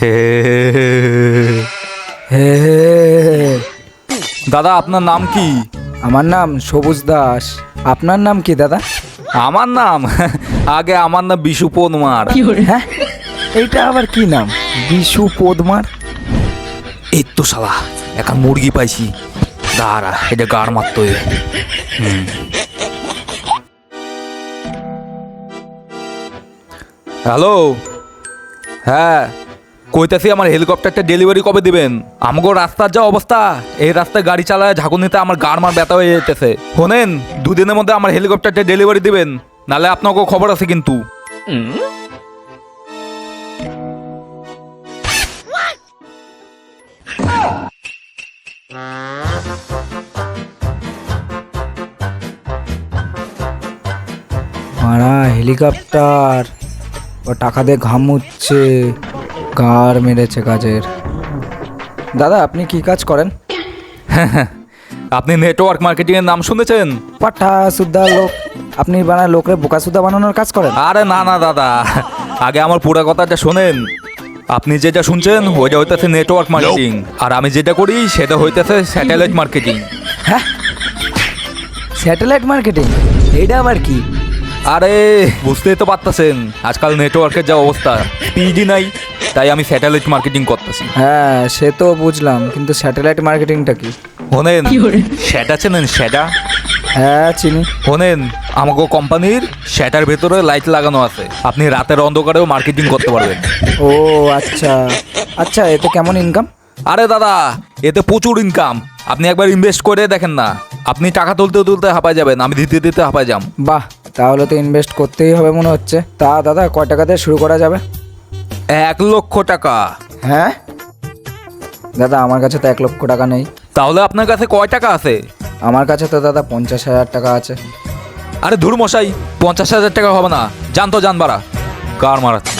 হে হে হে। দাদা, আপনার নাম কি? আমার নাম সবুজ দাস। আপনার নাম কি দাদা? আমার নাম আগে আমার নাম বিশু পোদমার। হ্যাঁ, এইটা আবার কি নাম? বিশু পোদমার? এই তো শালা একটা মুরগি পাইছি, দাঁড়া এটা গাড় মারতে হবে। হ্যালো, হ্যাঁ কইতাছি আমার হেলিকপ্টারটা ডেলিভারি কবে দিবেন? আমাকে রাস্তার যা অবস্থা, এই রাস্তায় গাড়ি চালায় ঝাঁকুনিতে আমার গাড় মার ব্যথা হয়ে যেতেছে। শোনেন, দুদিনের মধ্যে আমার হেলিকপ্টারটা ডেলিভারি দিবেন, নালে আপনাকেও খবর আছে কিন্তু। মারা হেলিকপ্টার, ও টাকা দিয়ে ঘামুচ্ছে, গাড় মেরেছে কাজের। দাদা আপনি কি কাজ করেন? আপনি নেটওয়ার্ক মার্কেটিং এর নাম শুনেছেন? পাঠা সুদ্ধা লোক। আপনি বানায় লোকরে বোকা সুদ্ধা বানানোর কাজ করেন? আরে না না দাদা, আগে আমার পুরো কথাটা শোনেন। আপনি যেটা শুনছেন ওইটা হইতেছে নেটওয়ার্ক মার্কেটিং, আর আমি যেটা করি সেটা হইতেছে স্যাটেলাইট মার্কেটিং। হ্যাঁ, স্যাটেলাইট মার্কেটিং, এইটা আবার কি? আরে বুঝতেই তো পারতেছেন, আজকাল নেটওয়ার্কের যা অবস্থা, স্পিডই নাই, তাই আমি স্যাটেলাইট মার্কেটিং করতেছি। হ্যাঁ সে তো বুঝলাম, কিন্তু স্যাটেলাইট মার্কেটিংটা কি? শোনেন, সেটা চেনেন? সেটা হ্যাঁ চিনি। শোনেন, আমাকে কোম্পানির সেটার ভেতরে লাইট লাগানো আছে, আপনি রাতের অন্ধকারেও মার্কেটিং করতে পারবেন। ও আচ্ছা আচ্ছা, এতে কেমন ইনকাম? আরে দাদা, এতে প্রচুর ইনকাম, আপনি একবার ইনভেস্ট করে দেখেন না, আপনি টাকা তুলতে তুলতে হাঁপায় যাবেন, আমি দিতে দিতে হাঁপায় যাম। বাহ, তাহলে তো ইনভেস্ট করতেই হবে মনে হচ্ছে। তা দাদা কয় টাকা দিয়ে শুরু করা যাবে? 1,00,000 টাকা। হ্যাঁ দাদা, আমার কাছে তো 1,00,000 টাকা নেই। তাহলে আপনার কাছে কয় টাকা আছে? আমার কাছে তো দাদা 50,000 টাকা আছে। আরে ধুর মশাই, 50,000 টাকা হবে না, জান তো জান বাড়া, কার মারাচ্ছে।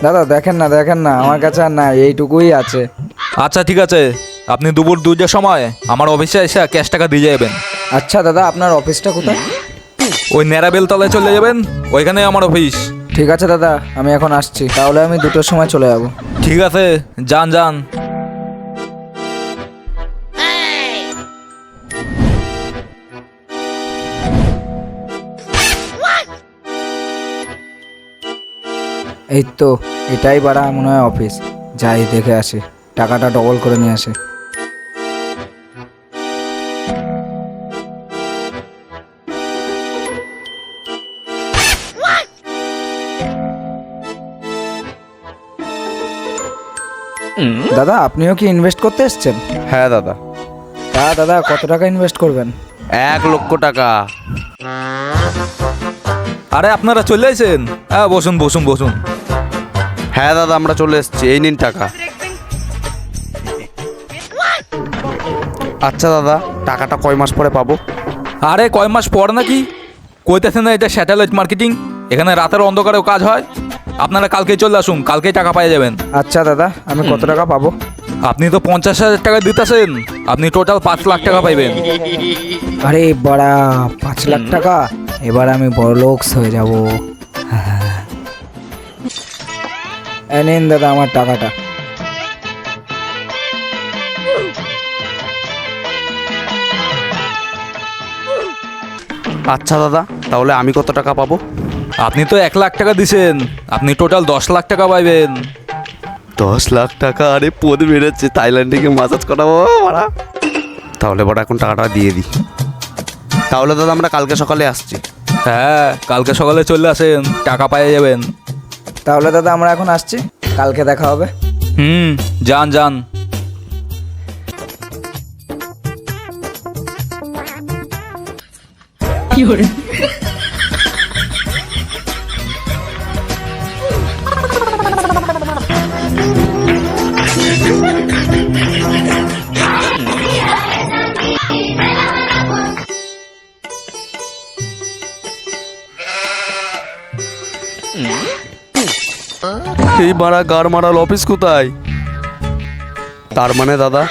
দাদা দেখেন না, আমার কাছে আর না, এইটুকুই আছে। আচ্ছা ঠিক আছে, আপনি দুপুর 2টার সময় আমার অফিসে এসে ক্যাশ টাকা দিয়ে যাবেন। আচ্ছা দাদা, আপনার অফিসটা কোথায়? ওই ন্যাড়াবেল তলায় চলে যাবেন, ওইখানে আমার অফিস। ঠিক আছে দাদা, আমি এখন আসছি, তাহলে আমি 2টোর সময় চলে যাব। ঠিক আছে, যান যান। এই তো, এটাই বাড়া মনে হয় অফিস। যাই দেখে আসি, টাকাটা ডবল করে নিয়ে আসে। দাদা আপনিও কি ইনভেস্ট করতে এসেছেন? হ্যাঁ দাদা। তা দাদা কত টাকা ইনভেস্ট করবেন? 1,00,000 টাকা। আরে আপনারা চলে আসেন, হ্যাঁ বসুন বসুন বসুন। হ্যাঁ দাদা, আমরা চলে এসেছি, এই নিন টাকা। আচ্ছা দাদা, টাকাটা কয় মাস পরে পাবো? আরে কয় মাস পর নাকি, কইতেছেন না এটা স্যাটেলাইট মার্কেটিং, এখানে রাতের অন্ধকারেও কাজ হয়। আপনারা কালকেই চলে আসুন, কালকেই টাকা পেয়ে যাবেন। আচ্ছা দাদা, আমি কত টাকা পাবো? আপনি তো 50,000 টাকা দিতেছেন, আপনি টোটাল 5,00,000 টাকা পাইবেন। আরে বড়া, 5,00,000 টাকা! এবার আমি বড় লোকস হয়ে যাব। এই নিন দাদা আমার টাকাটা। আচ্ছা দাদা, তাহলে আমি কত টাকা পাবো? আপনি তো 1,00,000 টাকা দিছেন, আপনি টোটাল 10,00,000 টাকা পাইবেন। 10,00,000 টাকা? আরে পদ বেড়েছে, থাইল্যান্ডে গিয়ে মাসাজ করাবো বাড়া। তাহলে বড় এখন টাকাটা দিয়ে দিই। তাহলে দাদা আমরা কালকে সকালে আসছি। হ্যাঁ কালকে সকালে চলে আসেন, টাকা পেয়ে যাবেন। তাহলে দাদা আমরা এখন আসছি, কালকে দেখা হবে। যান যান। এই মারা গার মারাল অফিস কোথায়? তার মানে দাদা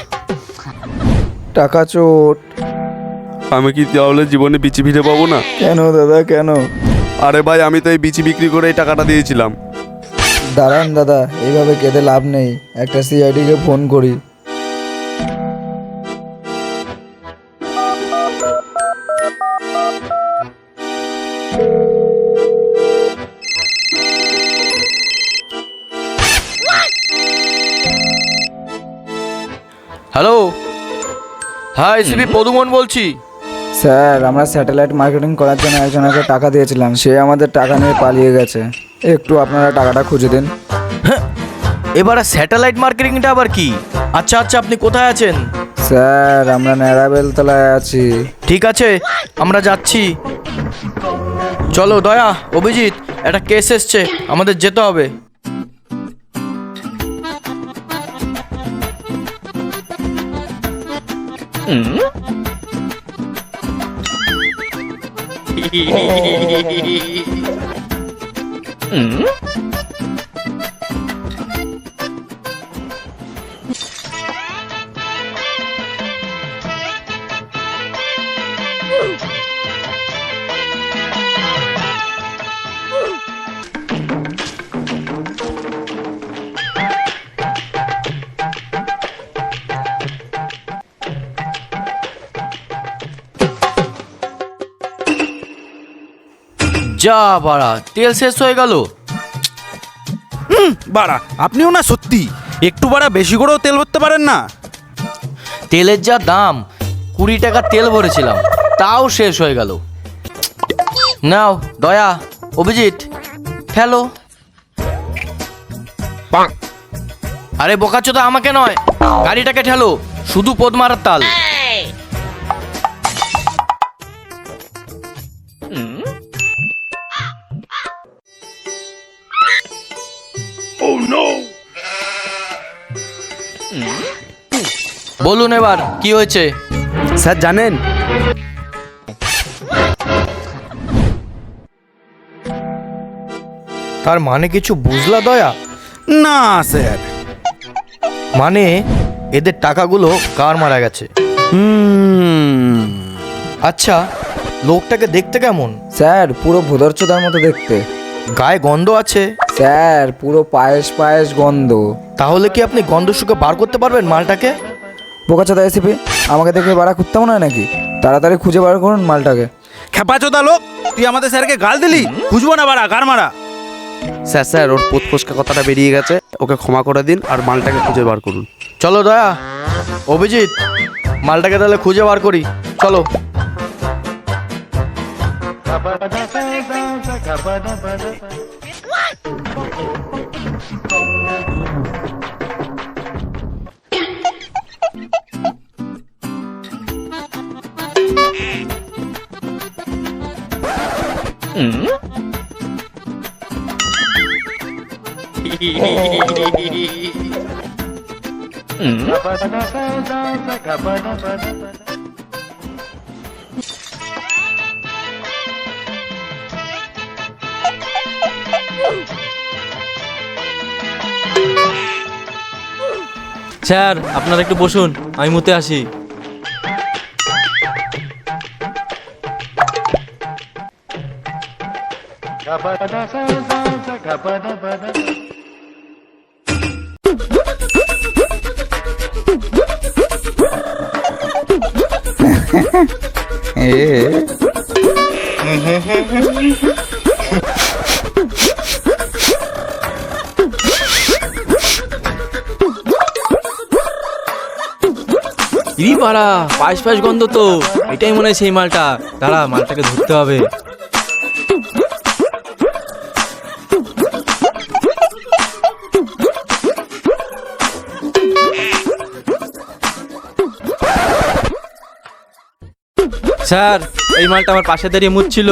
টাকা চোট। আমি কি তাহলে জীবনে বিচি ফিরে পাবো না? কেন দাদা কেন? আরে ভাই, আমি তো এই বিচি বিক্রি করে এই টাকাটা দিয়েছিলাম। দাঁড়ান দাদা, এইভাবে কেঁদে লাভ নেই, একটা সিআইডিকে ফোন করি। হ্যালো, হ্যাঁ এসিপি পদুমন বলছি। স্যার, আমরা স্যাটেলাইট মার্কেটিং করার জন্য একজনকে টাকা দিয়েছিলাম, সে আমাদের টাকা নিয়ে পালিয়ে গেছে। একটু আপনারা টাকাটা খুঁজে দিন। এবারে স্যাটেলাইট মার্কেটিংটা আবার কি? আচ্ছা আচ্ছা, আপনি কোথায় আছেন? স্যার, আমরা নেড়াবেলতলায় আছি। ঠিক আছে, আমরা যাচ্ছি। চলো দয়া, অভিজিৎ, একটা কেস এসছে, আমাদের যেতে হবে। যা বাড়া, তেল শেষ হয়ে গেল। বাড়া, আপনিও না সত্যি একটু বাড়া বেশি করেও তেল ভরতে পারেন না। তেলের যা দাম, 20 টাকা তেল ভরেছিলাম, তাও শেষ হয়ে গেল। নাও দয়া, অভিজিৎ, ঠেলো। আরে বোকাচোদা, আমাকে নয়, গাড়িটাকে ঠেলো, শুধু পদ মারার তাল। বলুন এবার কি হয়েছে? স্যার জানেন, তার মানে কিছু বুঝলা দয়া? না স্যার। মানে এদের টাকাগুলো কার মারা গেছে? আচ্ছা, লোকটাকে দেখতে কেমন? স্যার, পুরো ভোদরচোদার মতো দেখতে। গায়ে গন্ধ আছে? স্যার, পুরো পায়েস পায়েস গন্ধ। তাহলে কি আপনি গন্ধ শুকে বার করতে পারবেন মালটাকে? বোকাচোদা এসিপি, আমাকে দেখে বাড়া খুঁজতে মনে হয় নাকি? তাড়াতাড়ি খুঁজে বার করুন মালটাকে। খেপাচোদা লোক, তুই আমাদের স্যারকে গাল দিলি? বুঝবো না বাড়া, গার মারা। স্যার স্যার ওর পোত ফসকা কথাটা বেরিয়ে গেছে, ওকে ক্ষমা করে দিন আর মালটাকে খুঁজে বার করুন। চলো দয়া, অভিজিৎ, মালটাকে তাহলে খুঁজে বার করি, চলো। স্যার, আপনারা একটু বসুন, আমি মুতে আসি। ইরি পাড়া, পায়েস পায়েস গন্ধ তো, এটাই মনে হয় সেই মালটা। দাঁড়া, মালটাকে ধরতে হবে। স্যার, এই মালটা আমার পাশে দাঁড়িয়ে মুচ্ছিল,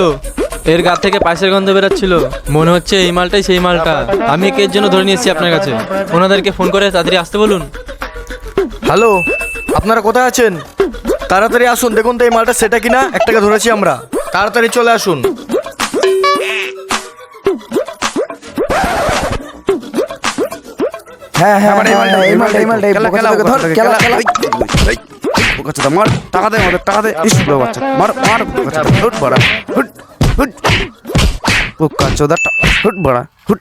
এর গা থেকে পায়েসের গন্ধ বেরোচ্ছিল। মনে হচ্ছে এই মালটাই সেই মালটা। আমি একে এর জন্য ধরে নিয়েছি আপনার কাছে। ওনাদেরকে ফোন করে তাড়াতাড়ি আসতে বলুন। হ্যালো, আপনারা কোথায় আছেন? তাড়াতাড়ি আসুন, দেখুন তো এই মালটা সেটা কিনা। একটাকে ধরেছি আমরা, তাড়াতাড়ি চলে আসুন। হ্যাঁ হ্যাঁ হ্যাঁ, এই মালটাই বোকাচোদাকে ধর, খেলা খেলা। বোকাচোদা মার, টাকা দে আমাদের, টাকা দে। ইস বুড়ো বাচ্চা, মার মার বোকাচোদা, হুট বাড়া, হুট হুট বোকাচোদা, হুট বাড়া, হুট।